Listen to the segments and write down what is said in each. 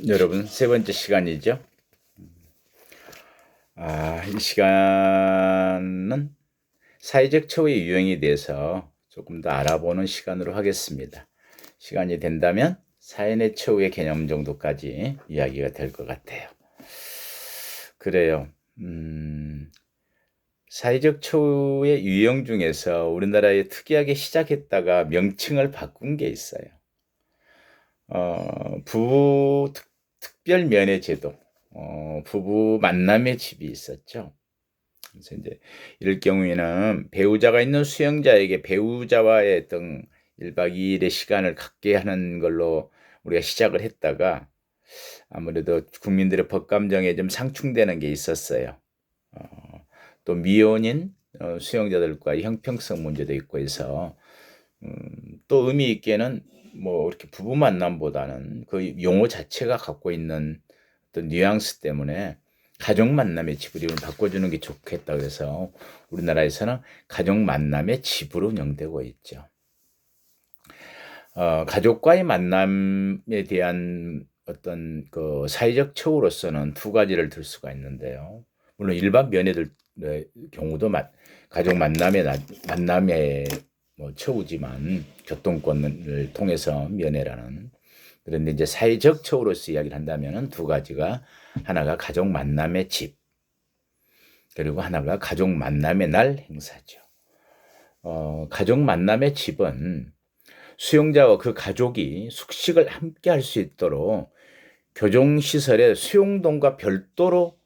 여러분, 세 번째 시간이죠. 이 시간은 사회적 처우의 유형에 대해서 조금 더 알아보는 시간으로 하겠습니다. 시간이 된다면 사회 처우의 개념 정도까지 이야기가 될 것 같아요. 그래요. 사회적 처우의 유형 중에서 우리나라에 특이하게 시작했다가 명칭을 바꾼 게 있어요. 부부 특별 면회 제도, 부부 만남의 집이 있었죠. 그래서 이제 이럴 경우에는 배우자가 있는 수용자에게 배우자와의 어떤 1박 2일의 시간을 갖게 하는 걸로 우리가 시작을 했다가 아무래도 국민들의 법감정에 좀 상충되는 게 있었어요. 또 미혼인 수용자들과의 형평성 문제도 있고 해서 또 의미 있게는 뭐 이렇게 부부 만남보다는 그 용어 자체가 갖고 있는 어떤 뉘앙스 때문에 가족 만남의 집으로 이름을 바꿔주는 게 좋겠다 그래서 우리나라에서는 가족 만남의 집으로 운영되고 있죠. 가족과의 만남에 대한 어떤 그 사회적 처우로서는 두 가지를 들 수가 있는데요. 물론 일반 면회들 경우도 가족 만남의 뭐 처우지만 교통권을 통해서 면회라는. 그런데 이제 사회적 처우로서 이야기를 한다면은 두 가지가, 하나가 가족 만남의 집, 그리고 하나가 가족 만남의 날 행사죠. 가족 만남의 집은 수용자와 그 가족이 숙식을 함께 할 수 있도록 교정시설에 수용동과 별도로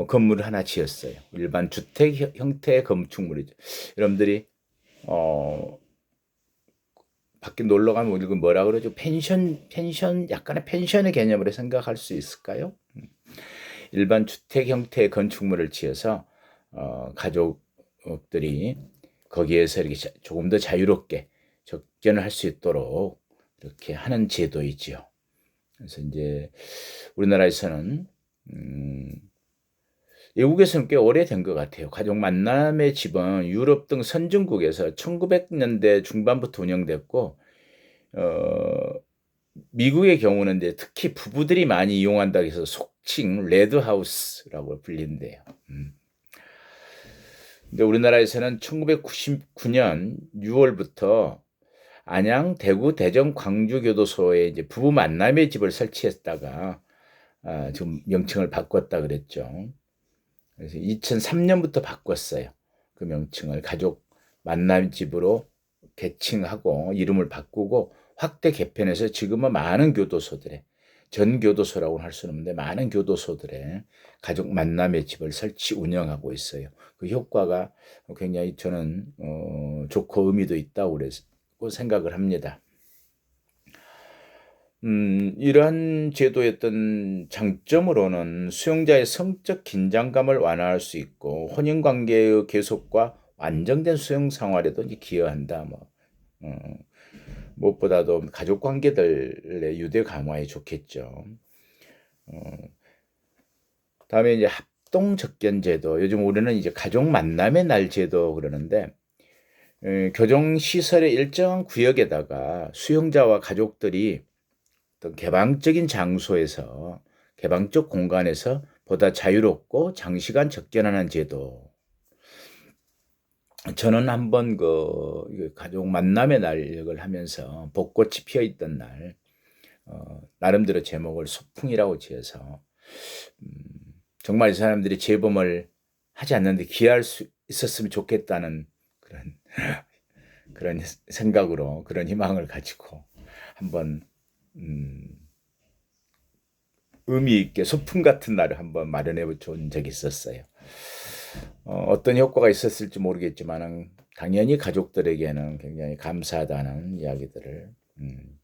건물을 하나 지었어요. 일반 주택 형태의 건축물이죠. 여러분들이 밖에 놀러 가면 이거 뭐라 그러죠? 펜션, 약간의 펜션의 개념으로 생각할 수 있을까요? 일반 주택 형태의 건축물을 지어서 가족들이 거기에서 이렇게 조금 더 자유롭게 접견을 할 수 있도록 이렇게 하는 제도이지요. 그래서 이제 우리나라에서는 외국에서는 꽤 오래된 것 같아요. 가족 만남의 집은 유럽 등 선진국에서 1900년대 중반부터 운영됐고, 미국의 경우는 이제 특히 부부들이 많이 이용한다고 해서 속칭 레드하우스라고 불린대요. 근데 우리나라에서는 1999년 6월부터 안양, 대구, 대전, 광주 교도소에 이제 부부 만남의 집을 설치했다가 지금 명칭을 바꿨다 그랬죠. 그래서 2003년부터 바꿨어요. 그 명칭을 가족 만남 집으로 개칭하고 이름을 바꾸고 확대 개편해서 지금은 많은 교도소들에, 전 교도소라고는 할 수는 없는데 많은 교도소들에 가족 만남의 집을 설치 운영하고 있어요. 그 효과가 굉장히 저는 좋고 의미도 있다고 생각을 합니다. 이러한 제도의 어떤 장점으로는 수용자의 성적 긴장감을 완화할 수 있고 혼인관계의 계속과 안정된 수용 생활에도 기여한다. 무엇보다도 가족 관계들의 유대 강화에 좋겠죠. 다음에 이제 합동 접견 제도. 요즘 우리는 이제 가족 만남의 날 제도 그러는데, 교정 시설의 일정한 구역에다가 수용자와 가족들이 어떤 개방적인 장소에서, 개방적 공간에서 보다 자유롭고 장시간 접견하는 제도. 저는 한번 가족 만남의 날을 하면서 벚꽃이 피어 있던 날, 나름대로 제목을 소풍이라고 지어서 정말 이 사람들이 재범을 하지 않는데 기할 수 있었으면 좋겠다는 그런 생각으로, 그런 희망을 가지고 한번 의미 있게 소풍 같은 날을 한번 마련해 본 적이 있었어요. 어떤 효과가 있었을지 모르겠지만 당연히 가족들에게는 굉장히 감사하다는 이야기들을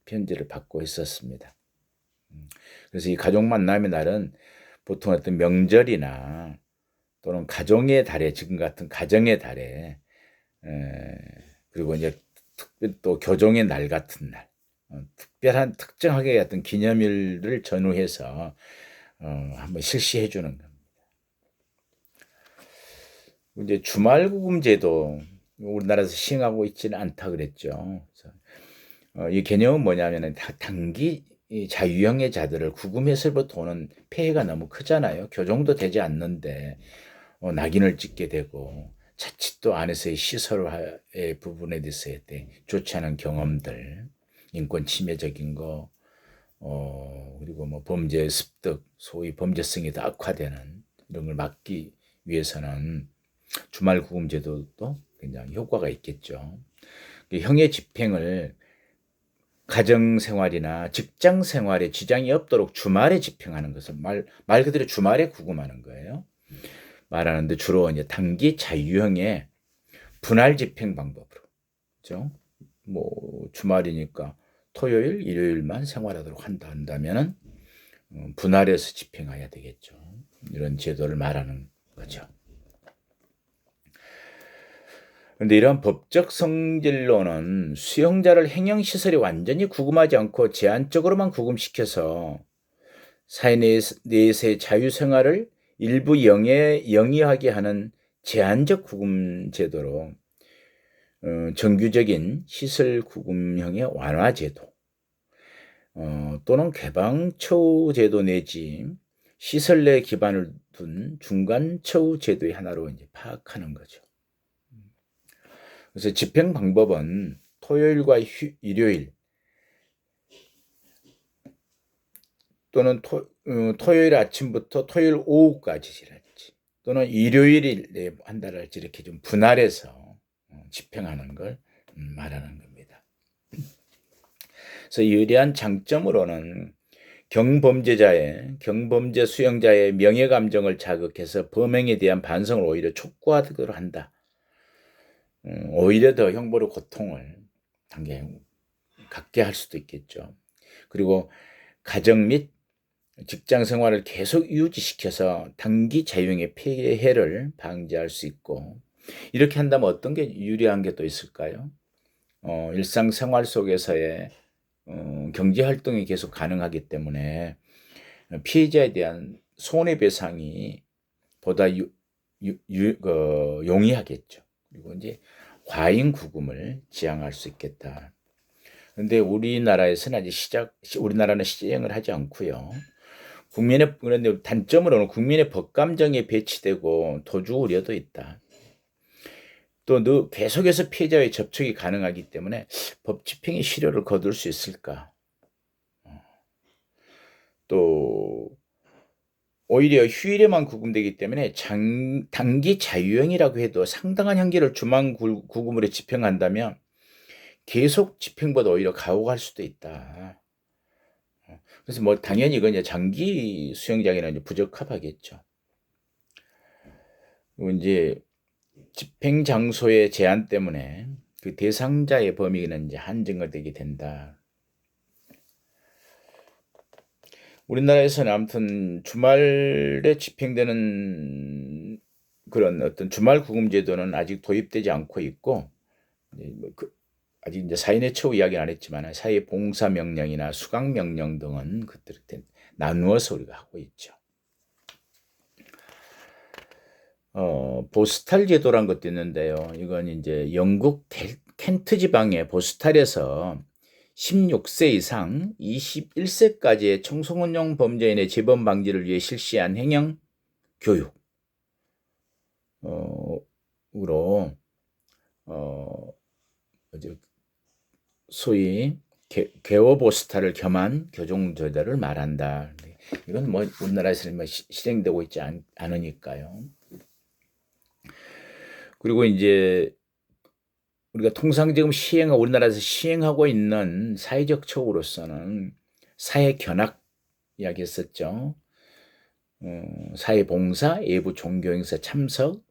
편지를 받고 있었습니다. 그래서 이 가족 만남의 날은 보통 어떤 명절이나 또는 가정의 달에, 지금 같은 가정의 달에, 그리고 이제 또 교정의 날 같은 날, 특별한 특정하게 어떤 기념일을 전후해서 한번 실시해 주는 겁니다. 이제 주말구금제도 우리나라에서 시행하고 있지는 않다 그랬죠. 그래서 이 개념은 뭐냐면은 단기 이 자유형해자들을 구금해서부터 오는 폐해가 너무 크잖아요. 교정도 되지 않는데 낙인을 찍게 되고 자칫 또 안에서의 시설의 부분에 대해서 좋지 않은 경험들, 인권 침해적인 거, 그리고 뭐 범죄 습득, 소위 범죄성이 더 악화되는 이런 걸 막기 위해서는 주말 구금 제도도 굉장히 효과가 있겠죠. 형의 집행을 가정 생활이나 직장 생활에 지장이 없도록 주말에 집행하는 것은 말 그대로 주말에 구금하는 거예요. 말하는데 주로 이제 단기 자유형의 분할 집행 방법으로, 그죠? 뭐 주말이니까 토요일, 일요일만 생활하도록 한다면은 분할해서 집행해야 되겠죠. 이런 제도를 말하는 거죠. 그런데 이런 법적 성질로는 수용자를 행정시설에 완전히 구금하지 않고 제한적으로만 구금시켜서 사회 내에서의 자유생활을 일부 영위하게 하는 제한적 구금 제도로 정규적인 시설 구금형의 완화 제도 또는 개방 처우 제도 내지 시설 내 기반을 둔 중간 처우 제도의 하나로 이제 파악하는 거죠. 그래서 집행 방법은 토요일과 일요일 또는 토요일 아침부터 토요일 오후까지랄지 또는 일요일에 한다랄지 이렇게 좀 분할해서 집행하는 걸 말하는 겁니다. 그래서 유리한 장점으로는 경범죄 수용자의 명예 감정을 자극해서 범행에 대한 반성을 오히려 촉구하도록 한다. 오히려 더 형벌의 고통을 갖게 할 수도 있겠죠. 그리고 가정 및 직장 생활을 계속 유지시켜서 단기 자유형의 폐해를 방지할 수 있고, 이렇게 한다면 어떤 게 유리한 게 또 있을까요? 일상생활 속에서의 경제활동이 계속 가능하기 때문에 피해자에 대한 손해배상이 보다 용이하겠죠. 그리고 이제 과잉 구금을 지향할 수 있겠다. 그런데 우리나라에서는 우리나라는 시행을 하지 않고요. 그런데 단점으로는 국민의 법감정에 배치되고 도주 우려도 있다. 또 계속해서 피해자의 접촉이 가능하기 때문에 법 집행의 실효를 거둘 수 있을까? 또 오히려 휴일에만 구금되기 때문에 단기 자유형이라고 해도 상당한 형기를 주말 구금으로 집행한다면 계속 집행보다 오히려 가혹할 수도 있다. 그래서 뭐 당연히 이건 이제 장기 수용장에는 이제 부적합하겠죠. 그리고 이제 집행 장소의 제한 때문에 그 대상자의 범위는 이제 한정이 되게 된다. 우리나라에서는 아무튼 주말에 집행되는 그런 어떤 주말 구금 제도는 아직 도입되지 않고 있고, 아직 이제 사인의 처우 이야기는 안 했지만 사회 봉사 명령이나 수강 명령 등은 그들을 나누어서 우리가 하고 있죠. 보스탈 제도란 것도 있는데요. 이건 이제 영국 켄트 지방의 보스탈에서 16세 이상 21세까지의 청소년용 범죄인의 재범 방지를 위해 실시한 행정 교육 으로 소위 개워보스타를 겸한 교정제도를 말한다. 이건 뭐 우리나라에서는 실행되고 있지 않으니까요. 그리고 이제 우리가 통상적으로 우리나라에서 시행하고 있는 사회적 처우로서는 사회견학 이야기했었죠. 사회봉사, 외부 종교행사 참석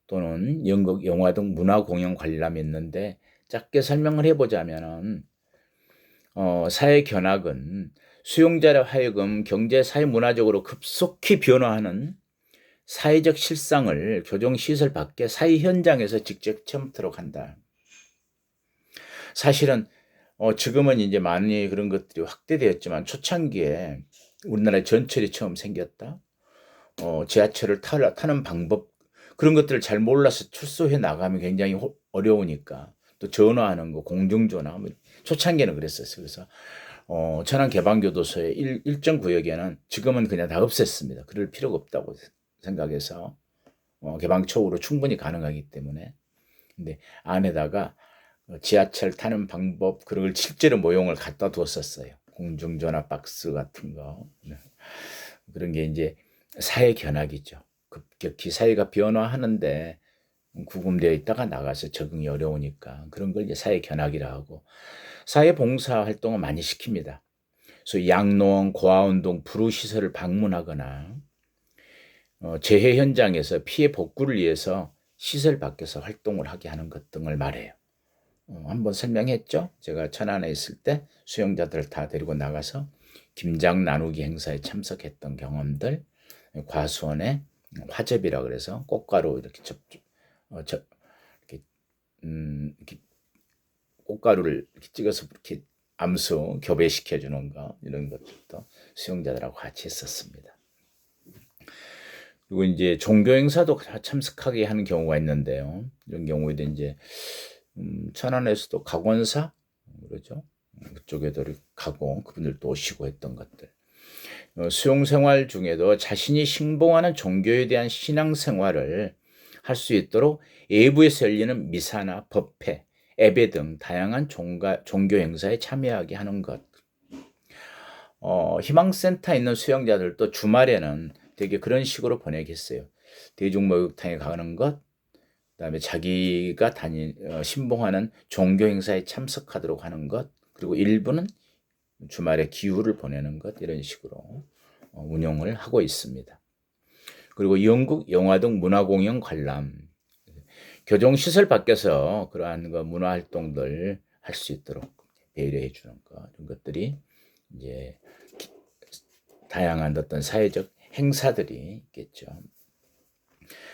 또는 연극, 영화 등 문화공연 관람이 있는데 짧게 설명을 해보자면 사회견학은 수용자로 하여금 경제, 사회, 문화적으로 급속히 변화하는 사회적 실상을 교정시설 밖에 사회 현장에서 직접 체험하도록 한다. 사실은 지금은 이제 많이 그런 것들이 확대되었지만 초창기에 우리나라에 전철이 처음 생겼다. 지하철을 타는 방법 그런 것들을 잘 몰라서 출소해 나가면 굉장히 어려우니까 또 전화하는 거 공중전화 초창기에는 그랬었어요. 그래서 천안 개방교도소의 일정 구역에는 지금은 그냥 다 없앴습니다. 그럴 필요가 없다고 생각해서 개방 초으로 충분히 가능하기 때문에. 근데 안에다가 지하철 타는 방법 그런 걸 실제로 모형을 갖다 두었었어요. 공중전화 박스 같은 거. 그런 게 이제 사회 견학이죠. 급격히 사회가 변화하는데 구금되어 있다가 나가서 적응이 어려우니까 그런 걸 이제 사회 견학이라 하고, 사회 봉사 활동을 많이 시킵니다. 그래서 양로원, 고아원동, 불우시설을 방문하거나 재해 현장에서 피해 복구를 위해서 시설 밖에서 활동을 하게 하는 것 등을 말해요. 한번 설명했죠. 제가 천안에 있을 때 수영자들 다 데리고 나가서 김장 나누기 행사에 참석했던 경험들, 과수원에 화접이라 그래서 꽃가루 이렇게 이렇게 꽃가루를 이렇게 찍어서 이렇게 암수 교배시켜 주는 거, 이런 것들도 수영자들하고 같이 했었습니다. 그리고 이제 종교 행사도 참석하게 하는 경우가 있는데요. 이런 경우에도 이제 천안에서도 각원사 그러죠. 그쪽에도 가고 그분들도 오시고 했던 것들. 수용 생활 중에도 자신이 신봉하는 종교에 대한 신앙 생활을 할 수 있도록 외부에서 열리는 미사나 법회, 예배 등 다양한 종교 행사에 참여하게 하는 것. 희망센터에 있는 수영자들도 주말에는 되게 그런 식으로 보내겠어요. 대중목욕탕에 가는 것, 그다음에 자기가 신봉하는 종교 행사에 참석하도록 하는 것, 그리고 일부는 주말에 기후를 보내는 것, 이런 식으로 운영을 하고 있습니다. 그리고 연극, 영화 등 문화공연 관람, 교정시설 밖에서 그러한 문화활동들 할 수 있도록 배려해 주는 것, 이런 것들이 이제 다양한 어떤 사회적 행사들이 있겠죠.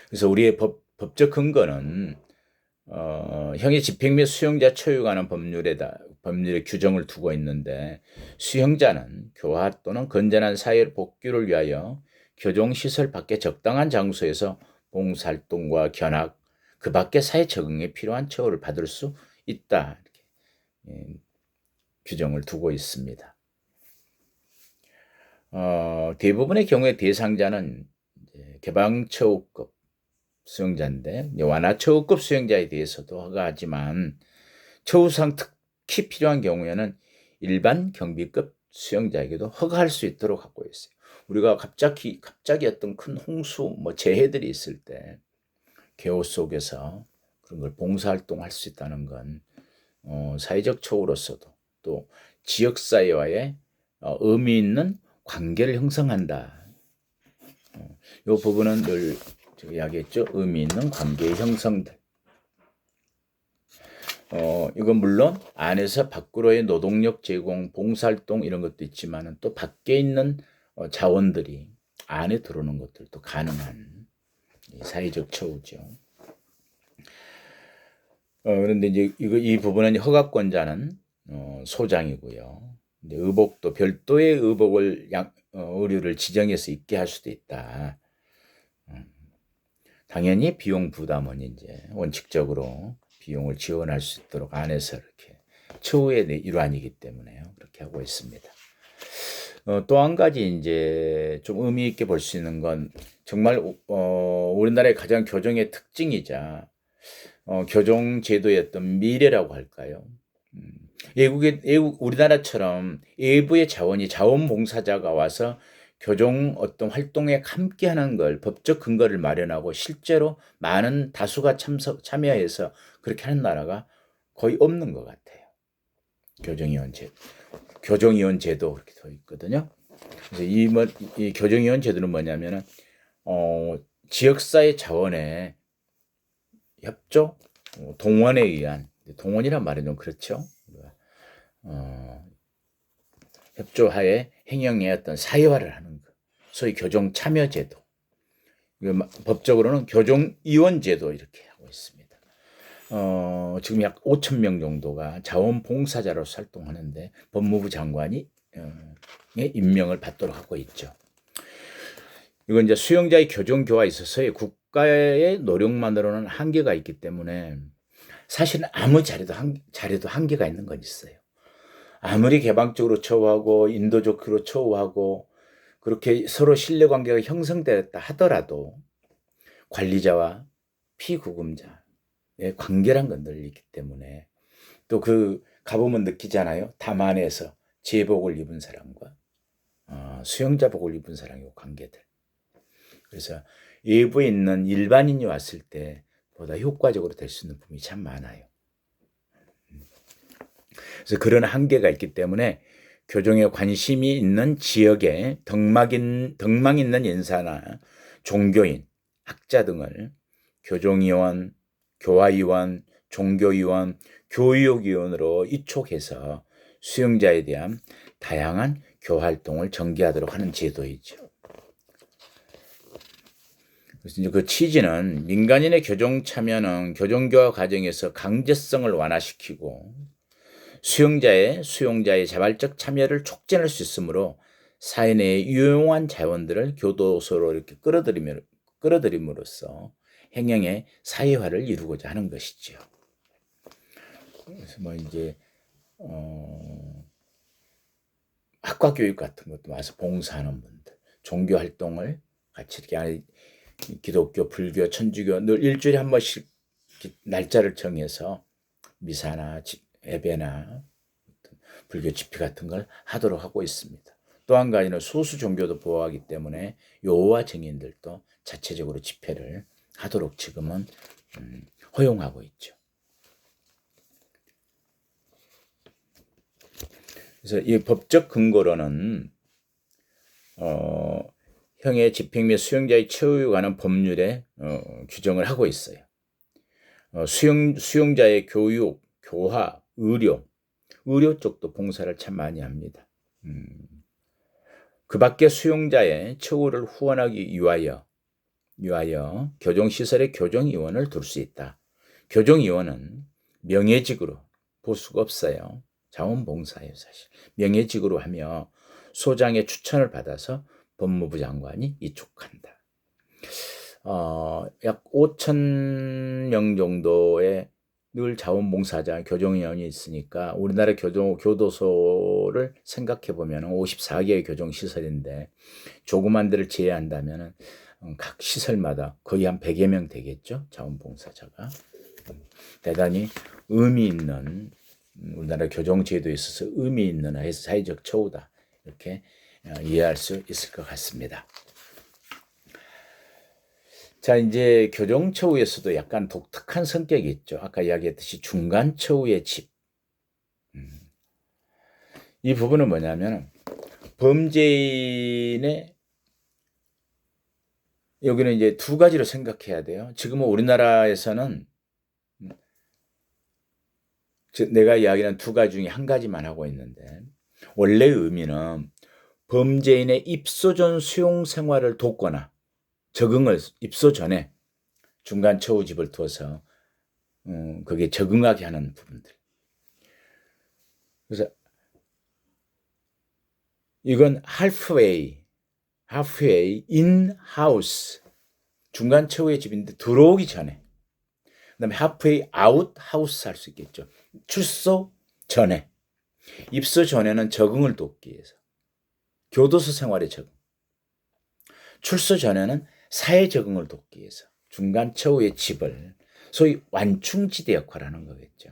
그래서 우리의 법적 근거는 형의 집행 및 수용자 처우에 관한 법률의 규정을 두고 있는데, 수용자는 교화 또는 건전한 사회 복귀를 위하여 교정시설 밖에 적당한 장소에서 봉사활동과 견학, 그 밖에 사회 적응에 필요한 처우를 받을 수 있다, 이렇게 규정을 두고 있습니다. 대부분의 경우에 대상자는 개방처우급 수용자인데, 완화처우급 수용자에 대해서도 허가하지만 처우상 특히 필요한 경우에는 일반 경비급 수용자에게도 허가할 수 있도록 하고 있어요. 우리가 갑자기 어떤 큰 홍수, 재해들이 있을 때 개호 속에서 그런 걸 봉사활동할 수 있다는 건 사회적 처우로서도 또 지역사회와의 의미 있는 관계를 형성한다. 이 부분은 늘 제가 이야기했죠. 의미 있는 관계의 형성들. 이건 물론 안에서 밖으로의 노동력 제공, 봉사활동 이런 것도 있지만 또 밖에 있는 자원들이 안에 들어오는 것들도 가능한 사회적 처우죠. 그런데 이제 이 부분은 허가권자는 소장이고요. 근데 의복도 별도의 의복을 의류를 지정해서 입게 할 수도 있다. 당연히 비용 부담은 이제 원칙적으로 비용을 지원할 수 있도록 안에서 이렇게 처우의 일환이기 때문에요. 그렇게 하고 있습니다. 또 한 가지 이제 좀 의미 있게 볼 수 있는 건 정말 우리나라의 가장 교정의 특징이자 교정 제도의 어떤 미래라고 할까요? 우리나라처럼 외부의 자원봉사자가 와서 교정 어떤 활동에 함께하는 걸 법적 근거를 마련하고 실제로 많은 다수가 참여해서 그렇게 하는 나라가 거의 없는 것 같아요. 교정위원 제도 그렇게 돼 있거든요. 그래서 이 교정위원 제도는 뭐냐면은 지역사회 자원의 협조, 동원에 의한, 동원이란 말은 좀 그렇죠. 협조하에 행정의 어떤 사회화를 하는 것, 소위 교정 참여 제도. 법적으로는 교정위원 제도 이렇게 하고 있습니다. 지금 약 5,000명 정도가 자원봉사자로서 활동하는데 법무부 장관이 임명을 받도록 하고 있죠. 이건 이제 수용자의 교정교화에 있어서의 국가의 노력만으로는 한계가 있기 때문에 사실은 아무 잘해도 한계가 있는 건 있어요. 아무리 개방적으로 처우하고 인도적으로 처우하고 그렇게 서로 신뢰관계가 형성되었다 하더라도 관리자와 피구금자의 관계란 건 늘 있기 때문에 또 그 가보면 느끼잖아요. 담안에서 제복을 입은 사람과 수영자복을 입은 사람의 관계들. 그래서 외부에 있는 일반인이 왔을 때 보다 효과적으로 될 수 있는 부분이 참 많아요. 그래서 그런 한계가 있기 때문에 교종에 관심이 있는 지역에 덕망 있는 인사나 종교인, 학자 등을 교종위원, 교화위원, 종교위원, 교육위원으로 이촉해서 수용자에 대한 다양한 교활동을 전개하도록 하는 제도이죠. 그래서 이제 그 취지는 민간인의 교종 참여는 교종교화 과정에서 강제성을 완화시키고 수용자의 자발적 참여를 촉진할 수 있으므로 사회 내의 유용한 자원들을 교도소로 이렇게 끌어들임으로써 행령의 사회화를 이루고자 하는 것이죠. 그래서 뭐 이제 학과 교육 같은 것도 와서 봉사하는 분들, 종교 활동을 같이 이렇게 기독교, 불교, 천주교 늘 일주일에 한 번씩 날짜를 정해서 미사나 예배나 불교 집회 같은 걸 하도록 하고 있습니다. 또 한 가지는 소수 종교도 보호하기 때문에 여호와 증인들도 자체적으로 집회를 하도록 지금은 허용하고 있죠. 그래서 이 법적 근거로는 형의 집행 및 수용자의 처우에 관한 법률에 규정을 하고 있어요. 수용자의 교육, 교화, 의료 쪽도 봉사를 참 많이 합니다. 그 밖에 수용자의 처우를 후원하기 위하여 교종시설에 교종위원을 둘 수 있다. 교종위원은 명예직으로 볼 수가 없어요. 자원봉사예요, 사실. 명예직으로 하며 소장의 추천을 받아서 법무부 장관이 이촉한다. 약 5,000명 정도의 늘 자원봉사자 교종위원이 있으니까 우리나라 교도소를 생각해 보면 54개의 교종시설인데 조그만 데를 제외한다면 각 시설마다 거의 한 100여 명 되겠죠. 자원봉사자가. 대단히 의미 있는 우리나라 교종제도에 있어서 의미 있는 사회적 처우다. 이렇게 이해할 수 있을 것 같습니다. 자, 이제 교종처우에서도 약간 독특한 성격이 있죠. 아까 이야기했듯이 중간처우의 집. 이 부분은 뭐냐면 범죄인의 여기는 이제 두 가지로 생각해야 돼요. 지금은 우리나라에서는 내가 이야기하는 두 가지 중에 한 가지만 하고 있는데 원래 의미는 범죄인의 입소 전 수용 생활을 돕거나 적응을 입소 전에 중간 처우집을 두어서 그게 적응하게 하는 부분들. 그래서 이건 halfway in house 중간 처우의 집인데 들어오기 전에 그다음에 halfway out house 할 수 있겠죠. 출소 전에 입소 전에는 적응을 돕기 위해서 교도소 생활의 적응 출소 전에는 사회 적응을 돕기 위해서 중간 처우의 집을 소위 완충지대 역할을 하는 거겠죠.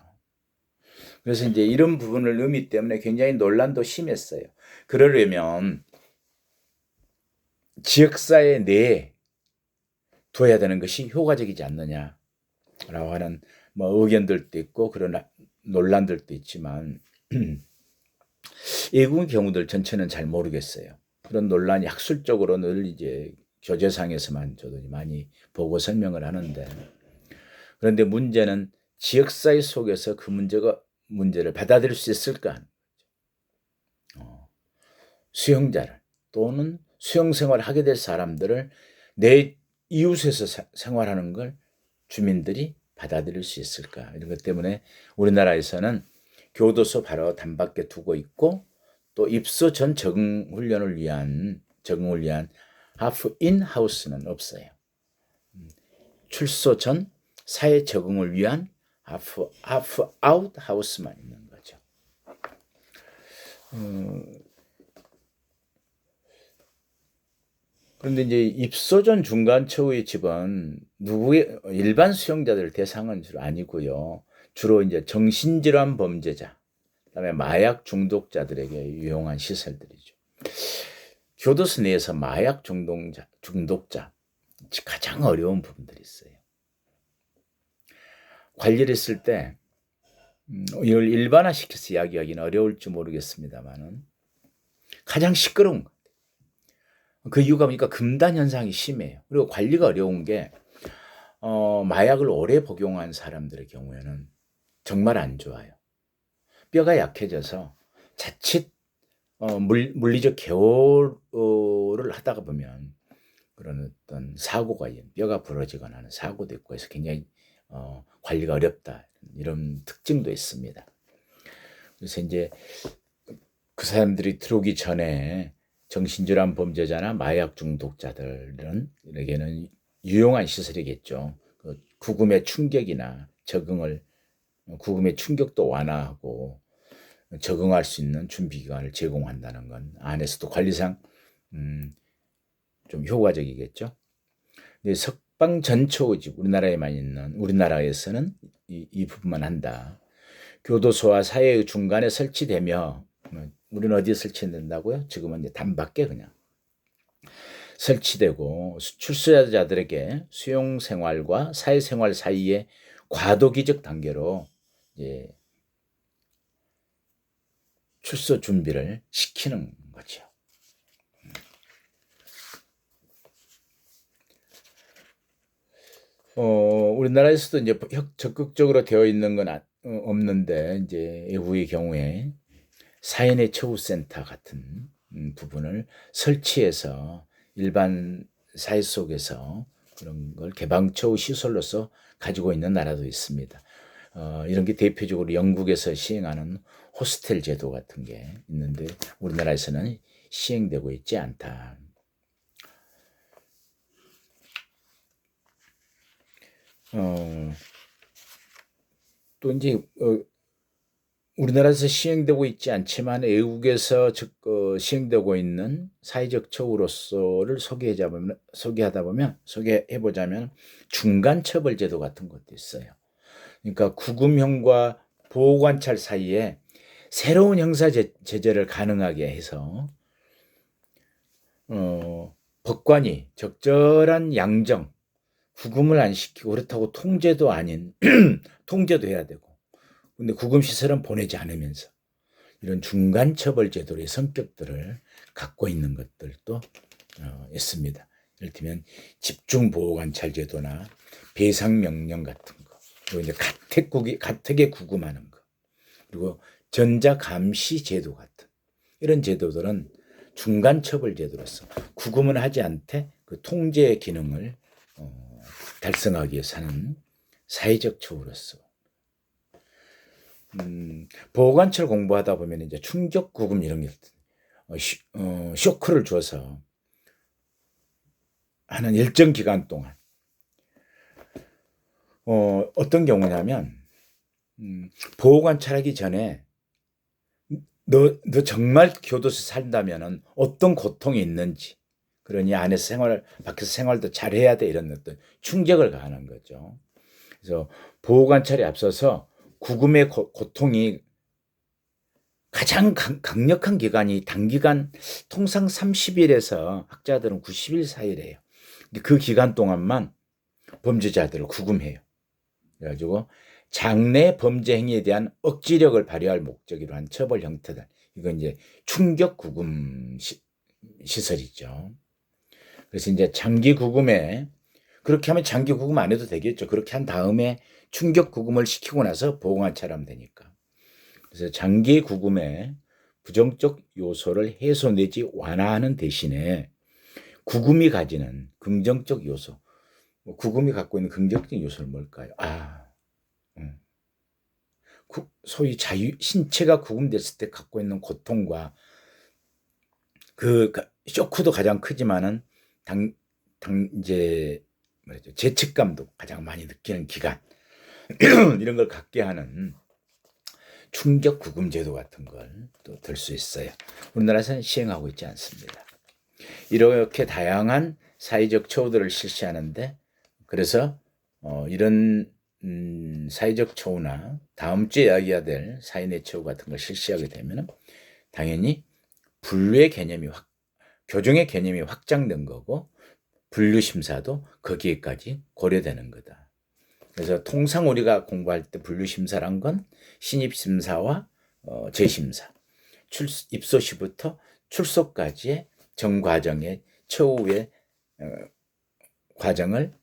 그래서 이제 이런 부분을 의미 때문에 굉장히 논란도 심했어요. 그러려면 지역사회 내에 둬야 되는 것이 효과적이지 않느냐라고 하는 뭐 의견들도 있고 그런 논란들도 있지만 외국의 경우들 전체는 잘 모르겠어요. 그런 논란이 학술적으로 늘 이제 교재상에서만 저도 많이 보고 설명을 하는데 그런데 문제는 지역사회 속에서 그 문제를 받아들일 수 있을까? 수용자를 또는 수용생활을 하게 될 사람들을 내 이웃에서 생활하는 걸 주민들이 받아들일 수 있을까? 이런 것 때문에 우리나라에서는 교도소 바로 단밖에 두고 있고 또 입소 전 적응을 위한 하프 인 하우스는 없어요. 출소 전 사회 적응을 위한 하프 아웃 하우스만 있는 거죠. 그런데 이제 입소 전 중간처우의 집은 누구의 일반 수용자들 대상은 주로 아니고요. 주로 이제 정신질환 범죄자, 그다음에 마약 중독자들에게 유용한 시설들이죠. 교도소 내에서 마약 중독자 가장 어려운 부분들이 있어요. 관리를 했을 때 이걸 일반화시켜서 이야기하기는 어려울지 모르겠습니다만은 가장 시끄러운 것. 그 이유가 보니까 금단 현상이 심해요. 그리고 관리가 어려운 게 마약을 오래 복용한 사람들의 경우에는 정말 안 좋아요. 뼈가 약해져서 자칫 물리적 개호를 하다가 보면 그런 어떤 사고가 뼈가 부러지거나 하는 사고도 있고 해서 굉장히 관리가 어렵다 이런 특징도 있습니다. 그래서 이제 그 사람들이 들어오기 전에 정신질환 범죄자나 마약 중독자들에게는 유용한 시설이겠죠. 그 구금의 충격이나 구금의 충격도 완화하고 적응할 수 있는 준비 기간을 제공한다는 건 안에서도 관리상 좀 효과적이겠죠. 근데 석방 전초의집 우리나라에서는 이 부분만 한다. 교도소와 사회의 중간에 설치되며 우리는 어디에 설치된다고요? 지금은 이제 단밖에 그냥 설치되고 출소자들에게 수용 생활과 사회 생활 사이에 과도기적 단계로 이제 출소 준비를 시키는 거죠. 우리나라에서도 이제 적극적으로 되어 있는 건 없는데 이제 외국의 경우에 사인의 처우센터 같은 부분을 설치해서 일반 사회 속에서 그런 걸 개방처우 시설로서 가지고 있는 나라도 있습니다. 이런 게 대표적으로 영국에서 시행하는 호스텔 제도 같은 게 있는데 우리나라에서는 시행되고 있지 않다. 또 이제 우리나라에서 시행되고 있지 않지만 외국에서 시행되고 있는 사회적 처우로서를 소개해보자면 중간처벌제도 같은 것도 있어요. 그러니까 구금형과 보호관찰 사이에 새로운 형사 제재를 가능하게 해서 법관이 적절한 양정, 구금을 안 시키고 그렇다고 통제도 아닌 통제도 해야 되고 근데 구금시설은 보내지 않으면서 이런 중간처벌제도의 성격들을 갖고 있는 것들도 있습니다. 예를 들면 집중보호관찰제도나 배상명령 같은 거, 그리고 이제 가택에 구금하는 거, 그리고 전자감시제도 같은 이런 제도들은 중간처벌제도로서 구금은 하지 않되 그 통제 기능을 달성하기 위해서 하는 사회적 처우로서 보호관찰 공부하다 보면 이제 충격 구금 이런 게 쇼크를 줘서 하는 일정 기간 동안 어떤 경우냐면 보호관찰하기 전에 너 정말 교도소 살다면은 어떤 고통이 있는지 그러니 안에서 밖에서 생활도 잘해야 돼 이런 어떤 충격을 가하는 거죠. 그래서 보호관찰에 앞서서 구금의 고통이 가장 강력한 기간이 단기간 통상 30일에서 학자들은 90일 사이래요. 근데 그 기간 동안만 범죄자들을 구금해요. 그래가지고 장래 범죄 행위에 대한 억지력을 발휘할 목적으로 한 처벌 형태들. 이건 이제 충격 구금 시설이죠. 그래서 이제 장기 구금에 그렇게 하면 장기 구금 안 해도 되겠죠. 그렇게 한 다음에 충격 구금을 시키고 나서 보호관찰하면 되니까. 그래서 장기 구금에 부정적 요소를 해소 내지 완화하는 대신에 구금이 가지는 긍정적 요소, 구금이 갖고 있는 긍정적 요소는 뭘까요? 소위 신체가 구금됐을 때 갖고 있는 고통과 그 쇼크도 가장 크지만은 이제 뭐죠? 죄책감도 가장 많이 느끼는 기간 이런 걸 갖게 하는 충격 구금 제도 같은 걸 또 들 수 있어요. 우리나라에서는 시행하고 있지 않습니다. 이렇게 다양한 사회적 처우들을 실시하는데, 그래서 이런 사회적 처우나 다음 주에 이야기해야 될 사인의 처우 같은 걸 실시하게 되면 당연히 분류의 개념이 교정의 개념이 확장된 거고, 분류 심사도 거기에까지 고려되는 거다. 그래서 통상 우리가 공부할 때 분류 심사란 건 신입 심사와 재심사, 입소 시부터 출소까지의 전 과정의 처우의 과정을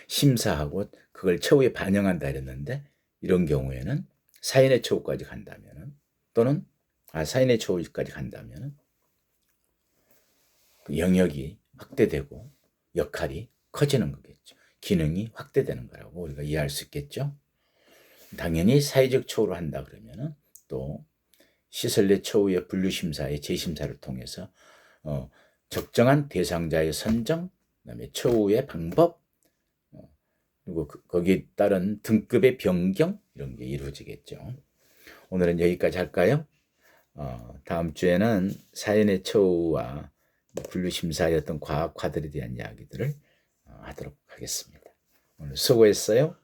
심사하고 그걸 처우에 반영한다 이랬는데, 이런 경우에는 사인의 처우까지 간다면, 또는 사인의 처우까지 간다면 그 영역이 확대되고 역할이 커지는 거겠죠. 기능이 확대되는 거라고 우리가 이해할 수 있겠죠. 당연히 사회적 처우로 한다 그러면은 또 시설 내 처우의 분류심사의 재심사를 통해서 적정한 대상자의 선정, 그다음에 처우의 방법, 그리고 거기에 따른 등급의 변경, 이런 게 이루어지겠죠. 오늘은 여기까지 할까요? 다음 주에는 사연의 처우와 분류심사의 어떤 과학화들에 대한 이야기들을 하도록 하겠습니다. 오늘 수고했어요.